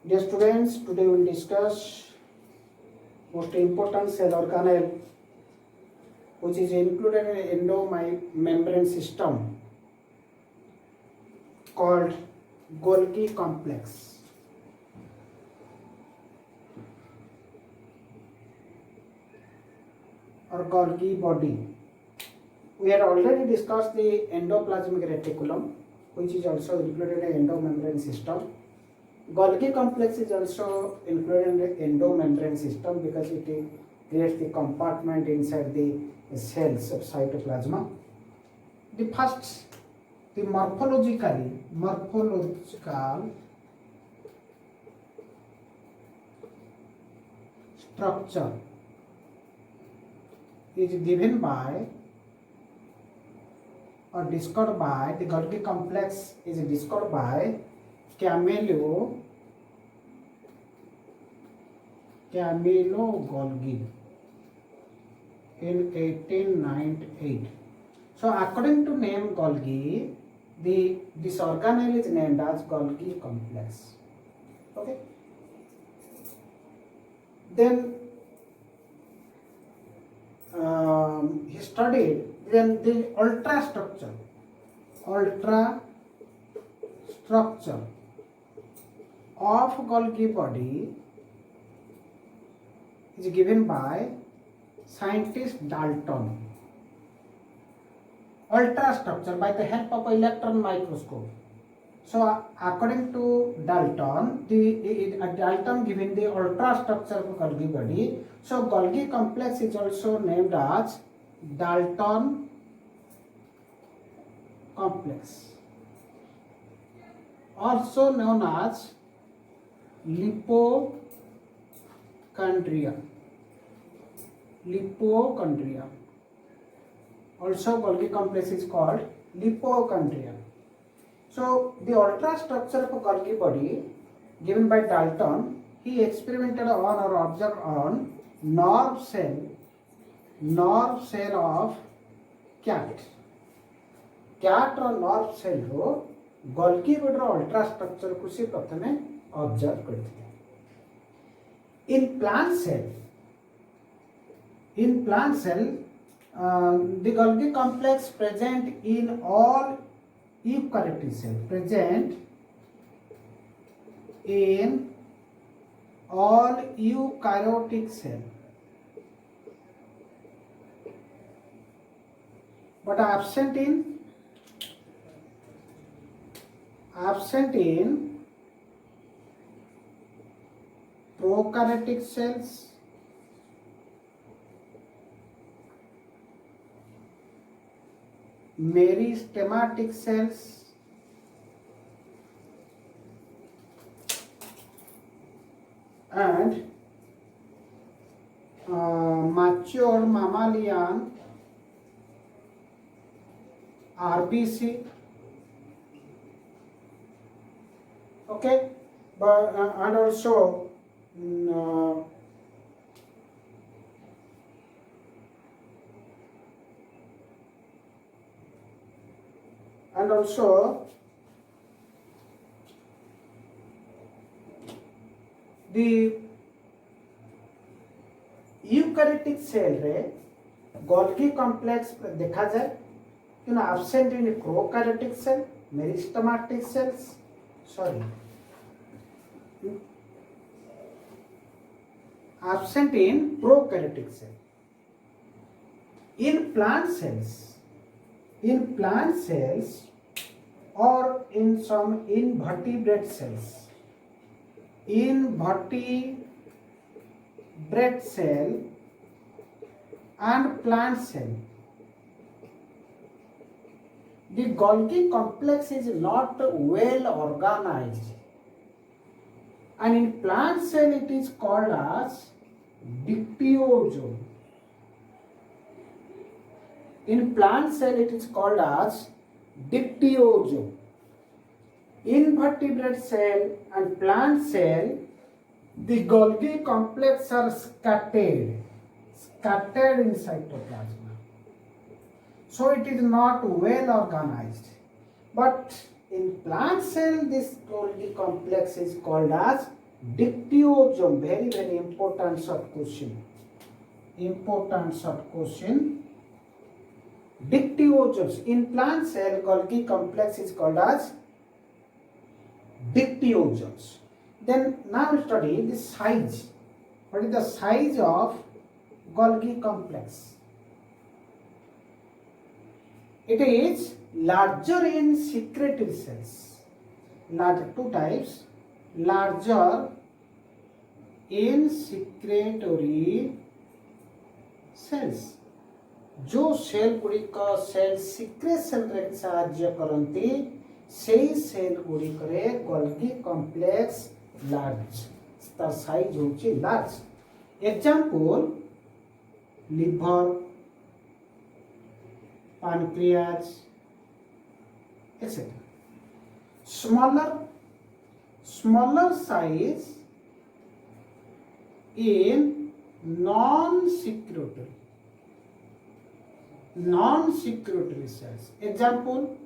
Dear students, today we will discuss most important cell organelle which is included in endomembrane system called Golgi complex. Or Golgi body. We had already discussed the endoplasmic reticulum, which is also included in endomembrane system. Golgi complex is also included in the endomembrane system because it creates the compartment inside the cells of cytoplasm. The first, the morphological structure is given by or discovered by the Golgi complex is discovered by Camillo Golgi in 1898. So according to name Golgi, this organelle is named as Golgi complex. Okay. Then he studied then the ultrastructure of Golgi body is given by scientist Dalton. Ultrastructure by the help of electron microscope. So according to Dalton, Dalton given the ultrastructure of Golgi body. So Golgi complex is also named as Dalton complex, also known as lipochondria. Also Golgi complex is called lipochondria. So the ultrastructure of Golgi body given by Dalton, he experimented on or observed on nerve cell of cat or nerve cell row Golgi body row ultrastructure को से प्रथमे observe करते हैं. In plant cell the Golgi complex present in all eukaryotic cell, but absent in prokaryotic cells meristematic cells and mature mammalian RBC. Okay, but and also the eukaryotic cell रे Golgi complex देखा जाए कि ना absent in prokaryotic cell, meristematic cells, absent in prokaryotic cell. In plant cells or in some invertebrate cells, cell and plant cell, the Golgi complex is not well organized, and in plant cell it is called as dictyosome. In plant cell it is called as dictyosome. Invertebrate cell and plant cell, the Golgi complex are scattered in cytoplasm. So it is not well organized. But in plant cell, this Golgi complex is called as Dictyosome, very very important short question. Important short question. Dictyosomes. In plant cell, Golgi complex is called as dictyosomes. Then now we study the size. What is the size of Golgi complex? It is larger in secretory cells. Larger, two types. Larger in secretory cells. जो cell गुड़िक cell secretion रे साहाय्य करती से cell गुड़िक रे Golgi complex large तार size होची large example liver pancreas etc. Smaller size in non-secretory cells. Example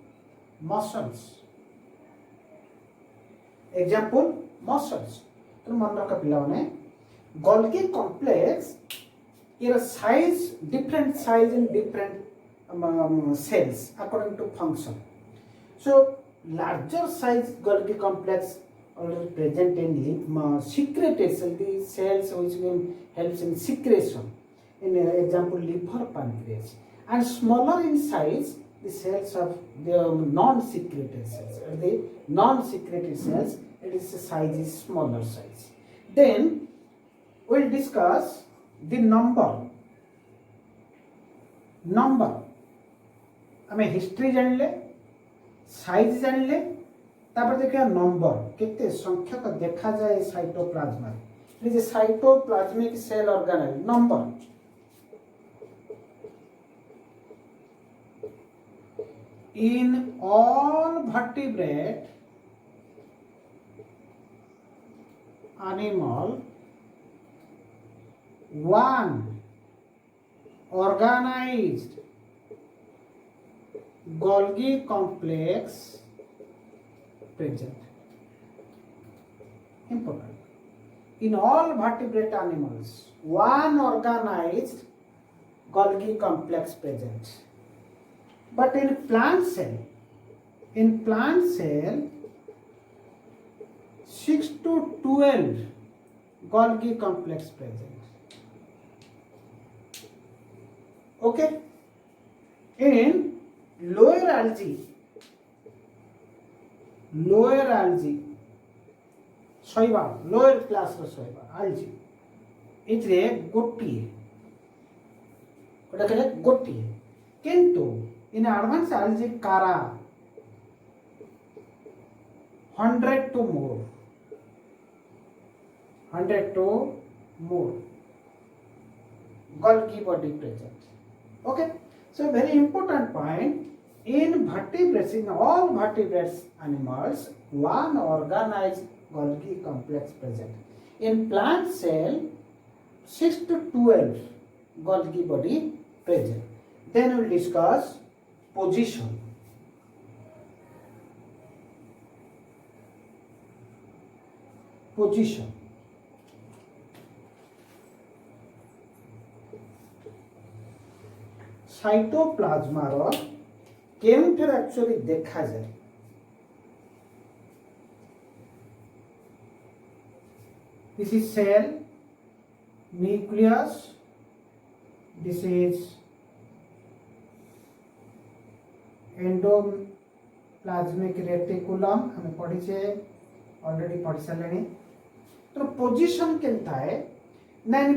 muscles. तो मन रखा पिला ने गोल्गी कॉम्प्लेक्स यर size different size in different cells according to function. So larger size Golgi complex already present in secretory cell, the cells which helps in secretion. In example liver, pancreas. And smaller in size the cells of the non-secretory cells. The non-secretory cells, it is the size is smaller size. Then we'll discuss the number. आम history जानिले size जानिले तापर देखिया number केते संख्यक देखा जाए cytoplasm it is cytoplasmic cell organelle number in all vertebrate animal one organized Golgi complex present. Important. In all vertebrate animals, one organized Golgi complex present. But in plant cell, 6 to 12 Golgi complex present. Okay? In lower algae शैवा lower class रो शैवा algae इतरे गोटिए किंतु in advance algae कारा 100 to more Golgi body present. Okay, so very important point. In vertebrates, in all vertebrates animals, one organized Golgi complex present. In plant cell, 6 to 12 Golgi body present. Then we will discuss position. साइटोप्लाज्मा रो केउंठर actually देखा जाए this is cell nucleus this is endoplasmic reticulum हमें पढ़ी से already पढ़ी सारे तो पोजीशन केनता है ना इन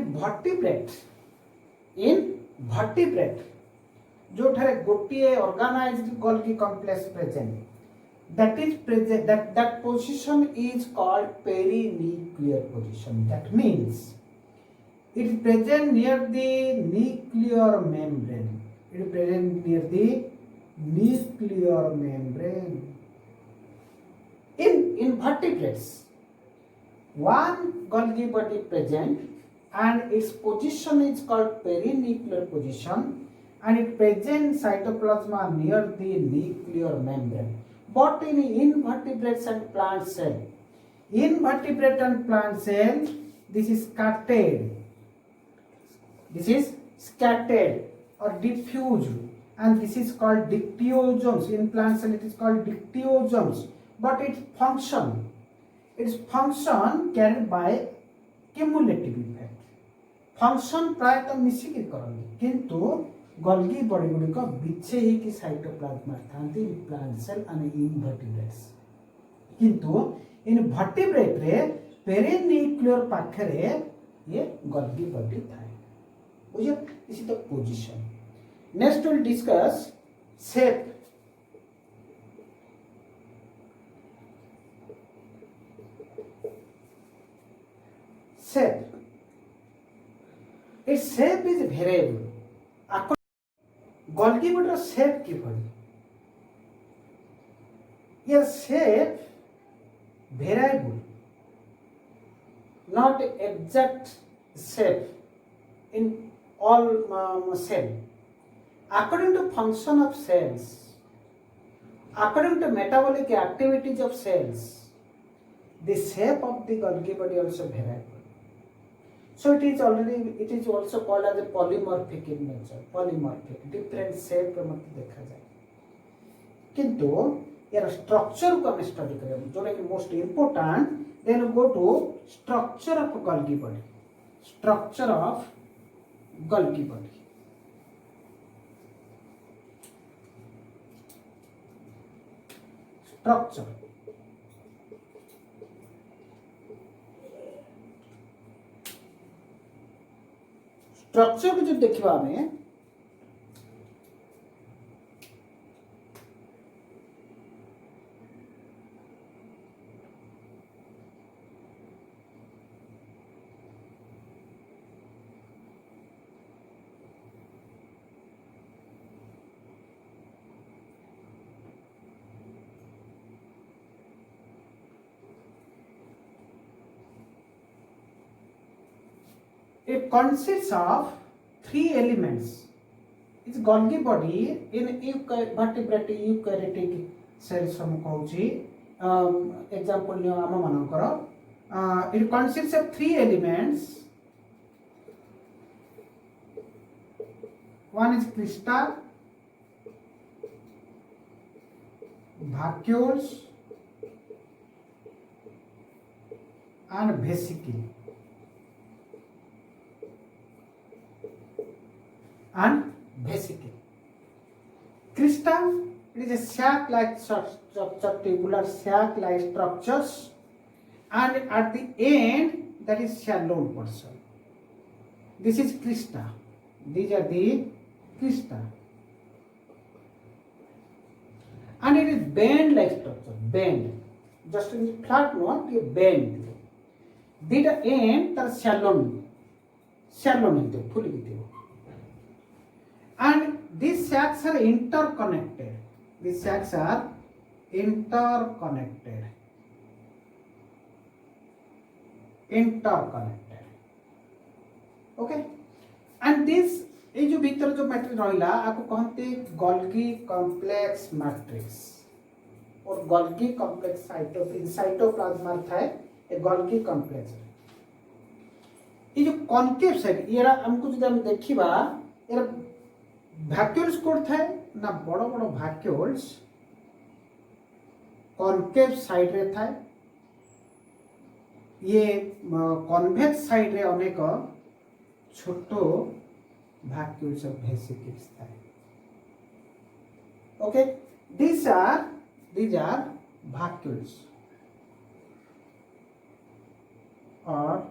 वर्टिब्रेट जो ठारे गोटिए organised Golgi complex present that position is called perinuclear position. That means it is present near the nuclear membrane. In vertebrates, one Golgi body present and its position is called perinuclear position. And it presents cytoplasm near the nuclear membrane. But in invertebrates and plant cell, In vertebrate and plant cell, this is scattered. This is scattered or diffused, and this is called dictyosomes. In plant cell, it is called dictyosomes. But its function carried by cumulative effect. Function प्रायतः मिसिकी करନ୍ତି, किंतु Golgi body गुडी को बिछे ही कि cytoplasm थांती प्लांट सेल and इनवर्टिब्रेट्स, किंतु इन वर्टिब्रेट रे पेरिन्यूक्लियर पाखरे ये गोल्गी बॉडी थाए. बुझे, this is the position. Next will discuss shape. Shape. Its shape is variable. Golgi body shape की पड़ी. यह shape variable, not exact shape in all cell. According to function of cells, according to metabolic activities of cells, the shape of the Golgi body also variable. So it is also called as a polymorphic in nature. Polymorphic, different shape में मत देखा जाए. किंतु यार structure को हमें study करें, जो है most important. Then we go to structure of Golgi body. Structure of Golgi body. Structure. Structure को जो देखा हमें it consists of three elements. It's Golgi body in vertebrate eukaryotic cells. Example, it consists of three elements. One is crystal, vacuoles, and vesicle. And vesicle. Crystal, it is a sac-like structure, tubular sac-like structures, and at the end that is shallow portion. This is crystal. These are the crystal, and it is band-like structure. Band, just in flat note, you bend. Did the end that shallow into fully. And these sacs are interconnected. These sacs are interconnected. Okay. And this ये जो भीतर जो matrix रहिला आपको कहते Golgi complex matrix और Golgi complex cytoplasm थाए ए Golgi complex. ये जो कॉन्केव साइड ये हमको जो हम देखिबा ये भैक्यूल्स कोड थाए ना बड़ बड़ भैक्यूल्स कॉन्केव साइड रे थाए. ये कॉन्वेक्स साइड रे अनेक छोटो vacuoles of vesicles थाए. Okay, these are vacuoles or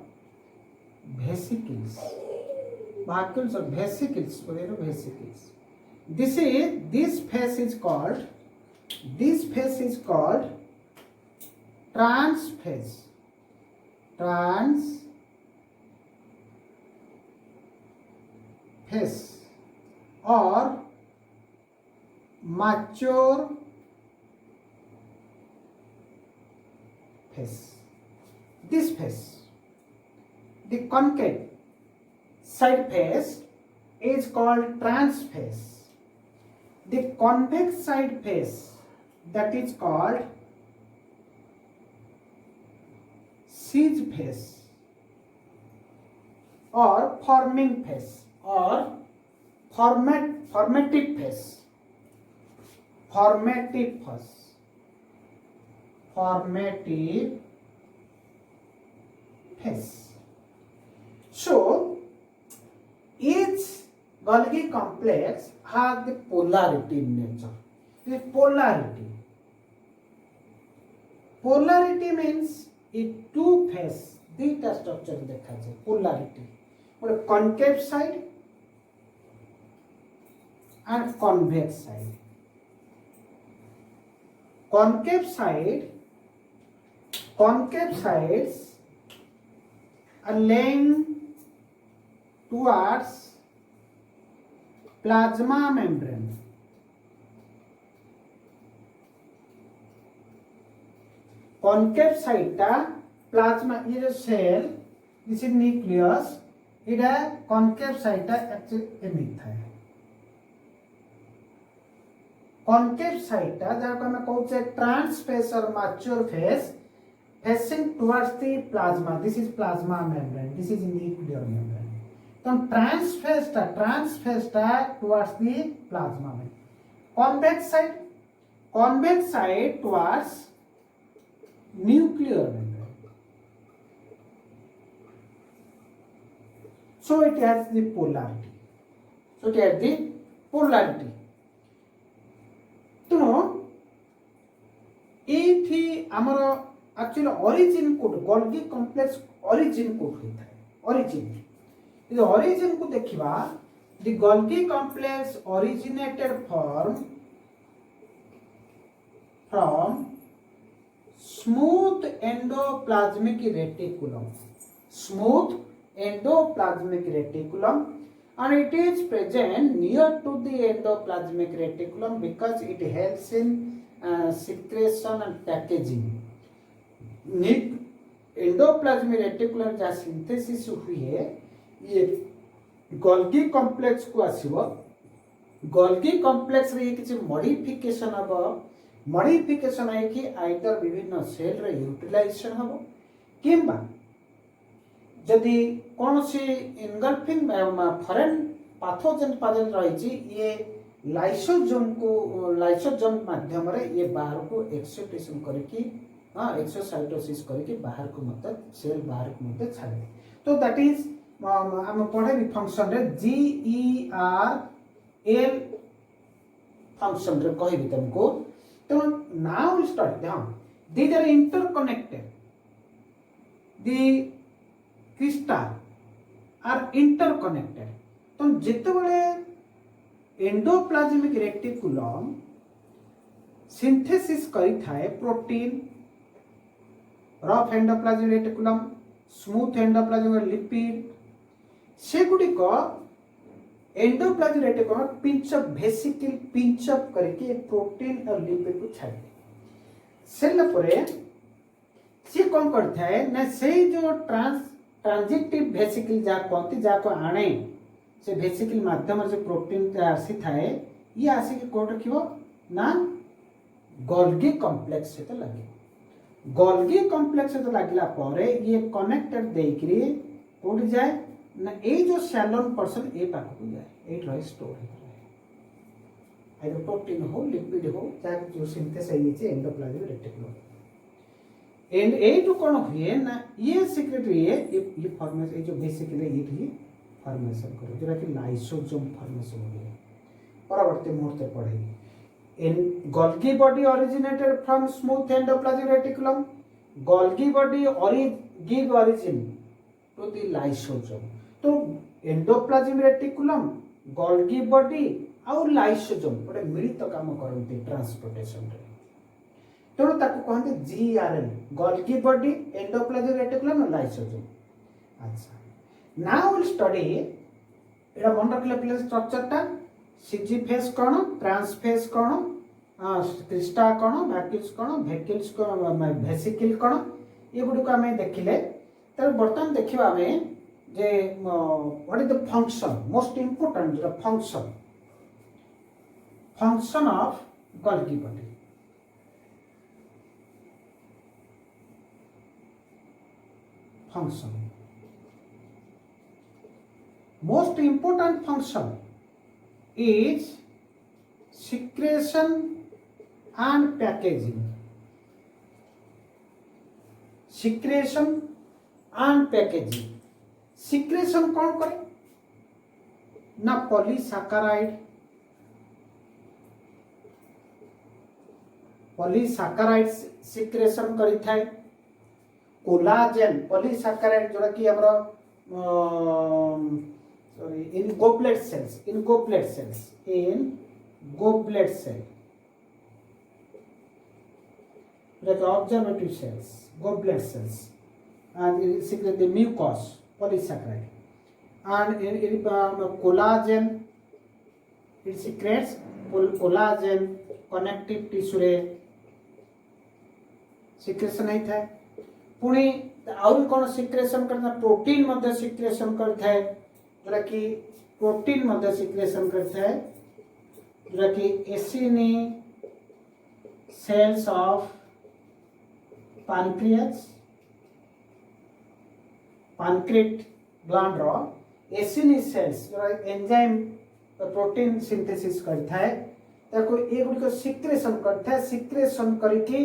vesicles. Vacuoles or vesicles, whatever vesicles. This phase is called transphase. Phase or mature phase. This phase, the concave side phase, is called transphase. The convex side phase, that is called siege phase or forming phase or formative phase. Formative phase. Formative phase. So each Golgi complex has the polarity in nature. The polarity. Polarity means it two phase. दुईटा structure देखा जाए polarity गोटे concave side and convex side. Concave sides are laying towards plasma membrane. Concave side टा plasma ये जो cell this is nucleus इटा concave side टा actually emit थाए. कॉनकेव साइड टा जहाँ को हमें कहते हैं ट्रांस फेस और mature face facing towards the plasma. This is plasma membrane, this is nuclear membrane. तो ट्रांस फेस टा टुवर्ड्स द प्लाज्मा में. Convex side towards nuclear membrane. So it has the polarity. तो ये आमर actually origin code Golgi complex origin code होता है. Origin को देखिबा the Golgi complex originated from smooth endoplasmic reticulum and it is present near to the endoplasmic reticulum because it helps in secretion and packaging. Endoplasmic reticulum जहाँ synthesis हुए ये Golgi complex को आसीबो. Golgi complex रे किछि modification हबो. Modification है कि either विभिन्न सेल रे यूटिलाइजेशन हबो किंबा जदि कौन सी इनगल्फिंग फॉरेन पैथोजेन पाजन रही ये लाइसोजोम माध्यम रे ये बाहर को एक्सोटेशन करके एक्सोसाइटोसिस करके बाहर को मत सेल बाहर को मत छाड़े. तो दैट इज हम पढ़े भी फंक्शन रे GERL फंक्शन रे कहबी तुमको. तो now will start down these are interconnected. The crystal are interconnected. तो जितेबले एंडोप्लाज्मिक रेटिकुलम सिंथेसिस करी थाए protein rough endoplasmic reticulum smooth endoplasmic lipid से गुडी को एंडोप्लाज्मिक रेटिकुलम पिंच अप करके प्रोटीन और लिपिड को छाड़ सेल परे से कौन करता है ना से जो ट्रांजिटिव वेसिकल जा कहते जा को आने से वेसिकल माध्यम से प्रोटीन आसी थाए ये आसी के कोड रखिबो ना गोल्गी कॉम्प्लेक्स से तो लगे. गोल्गी कॉम्प्लेक्स से तो लागला परे ये कनेक्टेड देकरी कोड जाए ना ए जो सैलोन पर्सन ए पाक को जाए ए रहे स्टोर है आइदर प्रोटीन हो लिपिड हो चाहे जो सिंथेसाइज है एंडोप्लाज्मिक रेटिकुलम. एंड ए जो कौन हुए ना ये सीक्रेटरी ये फॉर्मेशन ये जो बेसिकली ये फॉर्मेशन करो जोरा कि लाइसोसोम फॉर्मेशन हो. परवर्ती मुहूर्त पढ़े in Golgi body originated from smooth endoplasmic reticulum. Golgi body give origin to the lysosome. तो एंडोप्लाज्मिक रेटिकुलम गोल्गी बॉडी और लाइसोसोम गोटे मिलित काम करते ट्रांसपोर्टेशन रे. तेणु ताको कहते GERL Golgi body endoplasmic reticulum lysosome. अच्छा नाउ विल स्टडी एटा मन रखले प्ले स्ट्रक्चर टा सिजी फेस कोन ट्रांस फेस कोन क्रिस्टा कोन वैक्यूल्स कोन वेसिकल कोन ये गुडी को हमें देखिले. तर बर्तन देखिबा हमें जे what is the function most important the function of Golgi body. function. Most important function is secretion and packaging. Secretion and packaging. Secretion कौन करे ना पॉलीसैकेराइड सिक्रेशन करी थाए कोलाजेन पॉलीसैकेराइड जोड़ा कि हमरा sorry in goblet cell like observative cells, goblet cells, and it secretes the mucus polysaccharide, and in collagen it secretes collagen connective tissue रे secretion नहीं था पुणी आउरी कौन सिक्रेशन करना प्रोटीन मध्य सिक्रेशन करता है जोरा कि प्रोटीन मध्य सिक्रेशन करता है जोरा कि acini cells of pancreatic gland रो एसिनी सेल्स जोरा एंजाइम प्रोटीन सिंथेसिस करता है ताको ये गुडी को सिक्रेशन करता है सिक्रेशन करके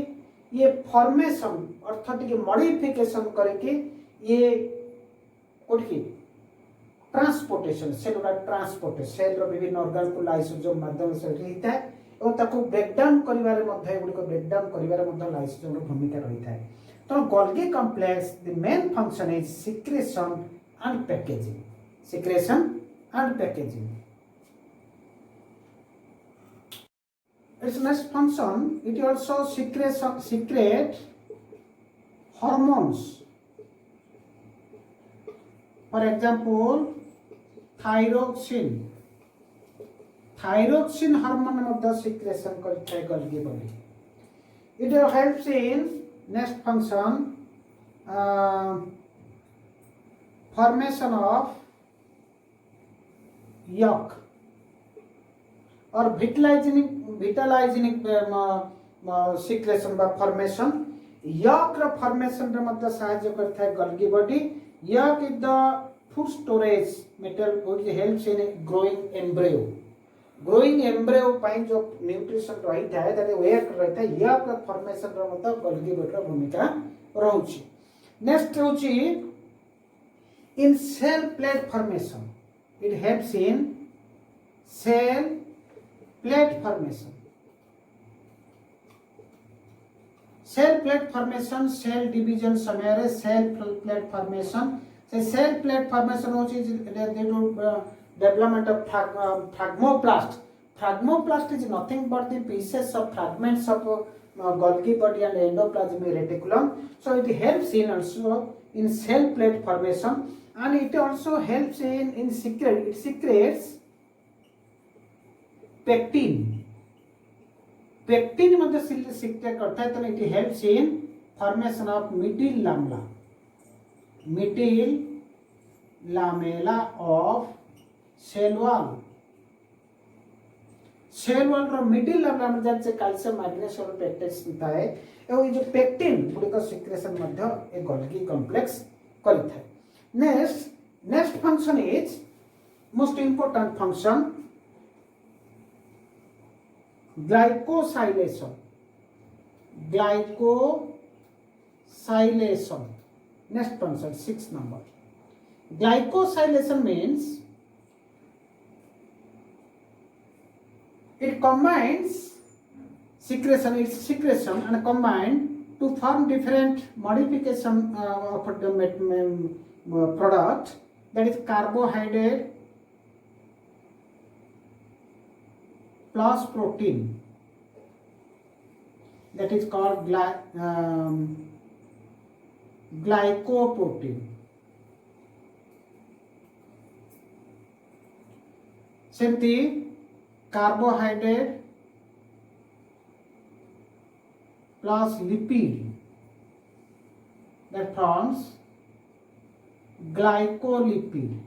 ये फॉर्मेशन अर्थात कि मॉडिफिकेशन करके ये कोठी transportation cellular transportation cell row विभिन्न ऑर्गन को लाइसोसोम माध्यम से रहिता है और ताको ब्रेकडाउन करिवारे मध्ये गुडी को ब्रेकडाउन करिवारे मध्ये लाइसोसोम रो भूमिका रहिता है तो Golgi complex the main function is secretion and packaging its next function it also secrete hormones, for example thyroxine hormone मध्ये secretion करता है Golgi body. It helps in next function formation of yolk और vitalizing secretion बा formation yolk रो formation रे मतलब सहायता करता है Golgi body. Yolk is the food storage metal which helps in growing embryo पाइन जो न्यूट्रिशन रहिता है दैट वेयर रहता है यॉक रो फॉर्मेशन रो मतलब गोल्गी बॉडी रो भूमिका रहउची. नेक्स्ट होची in cell plate formation it helps in cell plate formation. Cell plate formation cell division समय रे सेल प्लेट फॉर्मेशन से सेल प्लेट फॉर्मेशन होची development of phragmoplast is nothing but the pieces of fragments of Golgi body and endoplasmic reticulum. So it helps in also in cell plate formation and it also helps in secretes pectin मध्ये secrete करता है तो it helps in formation of middle lamella of cell wall रो middle lamella में जब से calcium magnesium pectin मिलता है एवं ये जो पेक्टिन गुडी का सिक्रेशन मध्ये ए गोल्गी कॉम्प्लेक्स करता है. Next function is most important function glycosylation. Next function 6 number. Glycosylation means it combines secretion and combine to form different modification of the product, that is carbohydrate plus protein, that is called glycoprotein. सेमती carbohydrate plus lipid that forms glycolipid.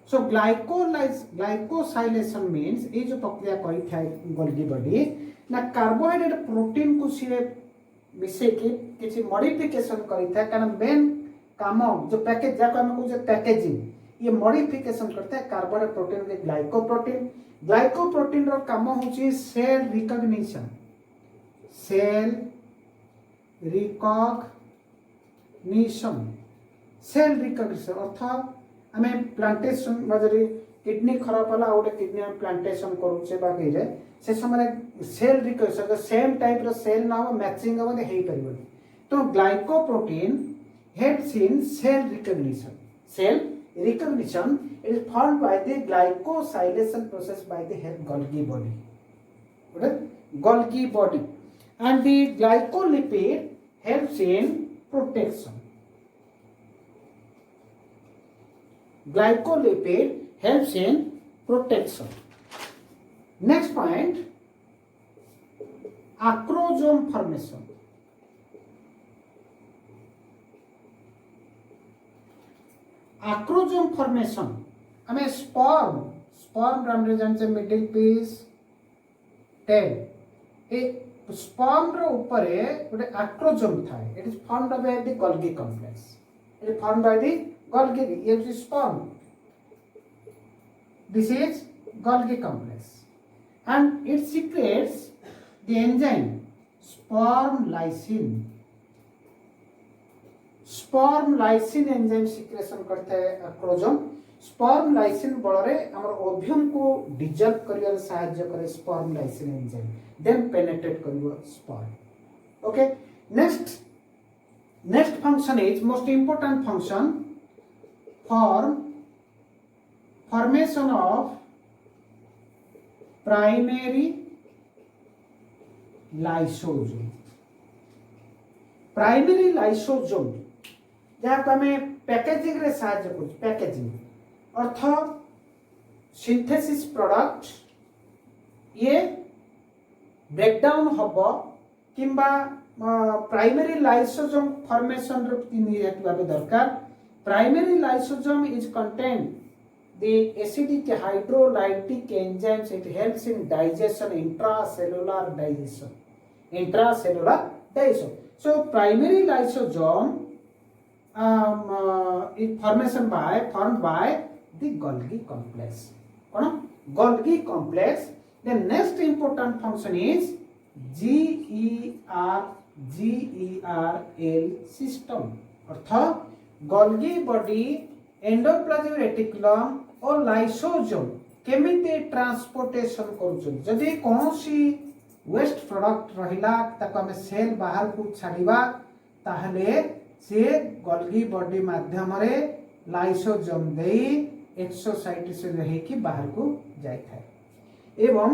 So glycosylation means ये जो प्रक्रिया करी था Golgi body ना carbohydrate protein को सिरे मिसे के किसी मॉडिफिकेशन करी था कारण मेन काम जो पैकेज जाको हम कहते पैकेजिंग ये मॉडिफिकेशन करता है कार्बोनेट प्रोटीन के ग्लाइकोप्रोटीन। ग्लाइकोप्रोटीन रो काम होची cell recognition, cell recognition, cell recognition अर्थ आम प्लांटेशन बजरी किडनी खराब होला गोटे किडनी हम प्लांटेशन करूचे बा कइले से समय सेल रिकॉग्निशन सेम टाइप रो सेल ना मैचिंग हम हेई परिबो। तो glycoprotein helps in cell recognition. Cell recognition is formed by the glycosylation process by the Golgi body. Okay? Golgi body. And the glycolipid helps in protection. Glycolipid helps in protection. Next point, acrosome formation. Acrosome formation हमें sperm हमरे जानते middle piece tail ए sperm रो ऊपर गोटे acrosome थाए it is formed by the Golgi complex it is formed by the Golgi ये is sperm this is Golgi complex and it secretes the enzyme sperm lysine। Sperm lysin enzyme secretion करता है acrosome. Sperm lysine बଳରେ हमर ovum को dissolved करियर सहायता करे sperm lysin enzyme then penetrate करियो sperm. Okay next function is most important function formation of primary lysosome. Primary lysosome जहाँ को हमें पैकेजिंग रे साहाय्य कर पैकेजिंग अर्थ सिंथेसिस प्रोडक्ट ये ब्रेकडाउन हब किंबा प्राइमरी लाइसोसोम फॉर्मेशन रो नियत भाबे दरकार। Primary lysosome is contain the acidic hydrolytic enzymes it helps in digestion intracellular digestion so primary lysosome is formed by the Golgi complex Golgi complex। the next important function is GERL system earth Golgi body endoplasmic reticulum और lysosome केमिति transportation करूछन जदि कोनोसी waste product रहिला ताको हम cell बाहर को छाड़ीबा ताहले से गोल्गी बॉडी माध्यम रे लाइसोसोम देई एक्सोसाइटिस रही कि बाहर को जाय थाए एवं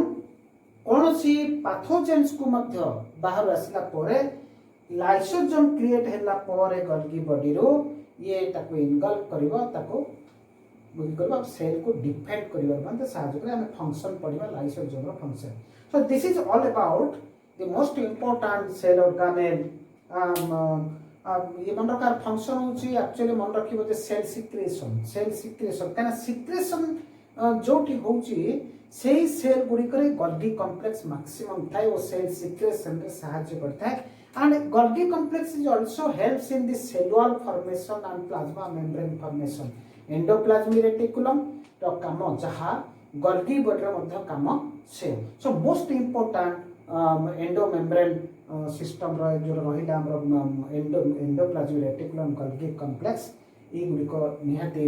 कोनोसी पैथोजेन्स को मध्य बाहर आसिला परे लाइसोसोम क्रिएट हैला परे गोल्गी बॉडी रो ये ताको इनगल्फ करिवो ताको बुझी करबा सेल को डिफेंड करिवर माने साहाय्य करे हम फंक्शन पढिबा लाइसोसोम रो function. So this is all about the most important cell organelle ये मन रकार फंक्शन होची एक्चुअली मन रखिबो जे सेल सिक्रेशन काना सिक्रेशन जोटी होची सेही सेल गुडी करे गोल्गी कॉम्प्लेक्स मैक्सिमम थाए ओ सेल सिक्रेशन रे सहाय्य करता है। And Golgi complex is also helps in the cellular formation and plasma membrane formation. Endoplasmic reticulum to kamo jaha Golgi body ro madhya kamo se। So most important endomembrane system ro jo rahila amro endoplasmic reticulum Golgi complex e gudi ko nihati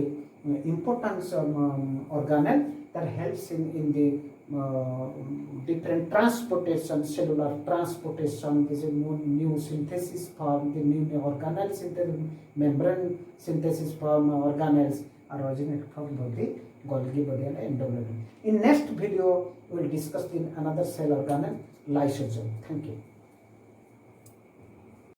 important organelle that helps in the different transportation, cellular transportation, this is new synthesis form, the new organelle synthesis, membrane synthesis form organelles are originated from the Golgi body and endoplasm. In next video, we will discuss in another cell organelle, lysosome. Thank you.